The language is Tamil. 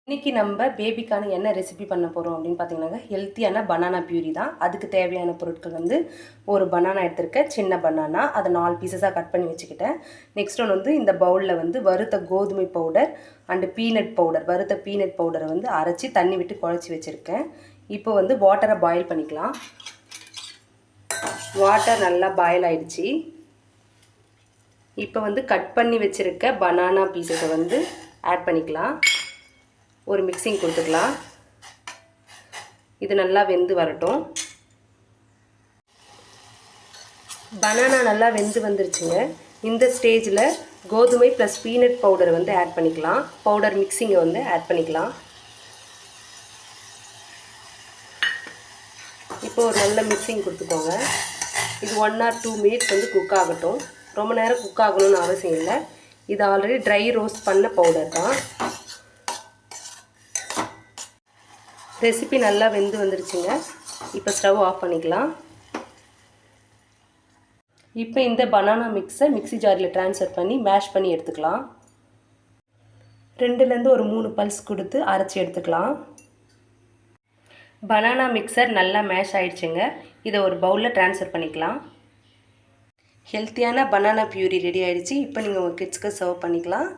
இன்றைக்கி நம்ம பேபிக்கான என்ன ரெசிபி பண்ண போகிறோம் அப்படின்னு பார்த்தீங்கன்னா ஹெல்த்தியான பனானா பியூரி தான். அதுக்கு தேவையான பொருட்கள் வந்து ஒரு பனானா எடுத்திருக்கேன், சின்ன பனானா. அதை 4 பீசஸாக கட் பண்ணி வச்சுக்கிட்டேன். நெக்ஸ்ட் ஒன்று வந்து இந்த பவுலில் வந்து வறுத்த கோதுமை பவுடர் அண்டு பீனட் பவுடர், வறுத்த பீனட் பவுடரை வந்து அரைச்சி தண்ணி விட்டு குழச்சி வச்சுருக்கேன். இப்போ வந்து வாட்டரை பாயில் பண்ணிக்கலாம். வாட்டர் நல்லா பாயில் ஆயிடுச்சு. இப்போ வந்து கட் பண்ணி வச்சுருக்க பனானா பீசஸை வந்து ஆட் பண்ணிக்கலாம். ஒரு மிக்சிங் கொடுத்துக்கலாம். இது நல்லா வெந்து வரட்டும். பனானா நல்லா வெந்து வந்துருச்சுங்க. இந்த ஸ்டேஜில் கோதுமை ப்ளஸ் பீனட் பவுடரை வந்து ஆட் பண்ணிக்கலாம். பவுடர் மிக்சிங்கை வந்து ஆட் பண்ணிக்கலாம். இப்போ ஒரு நல்ல மிக்சிங் கொடுத்துக்கோங்க. இது 1 or 2 மினிட்ஸ் வந்து குக் ஆகட்டும். ரொம்ப நேரம் குக் ஆகணும்னு அவசியம் இல்லை. இது ஆல்ரெடி ட்ரை ரோஸ்ட் பண்ண பவுடர் தான். ரெசிபி நல்லா வெந்து வந்துருச்சுங்க. இப்போ ஸ்டவ் ஆஃப் பண்ணிக்கலாம். இப்போ இந்த பனானா மிக்ஸை மிக்ஸி ஜாரில் ட்ரான்ஸ்ஃபர் பண்ணி மேஷ் பண்ணி எடுத்துக்கலாம். 2லேருந்து ஒரு 3 பல்ஸ் கொடுத்து அரைச்சி எடுத்துக்கலாம். பனானா மிக்சர் நல்லா மேஷ் ஆகிடுச்சுங்க. இதை ஒரு பவுலில் ட்ரான்ஸ்ஃபர் பண்ணிக்கலாம். ஹெல்த்தியான பனானா பியூரி ரெடி ஆகிடுச்சு. இப்போ நீங்கள் உங்கள் கிட்ஸ்க்கு சர்வ் பண்ணிக்கலாம்.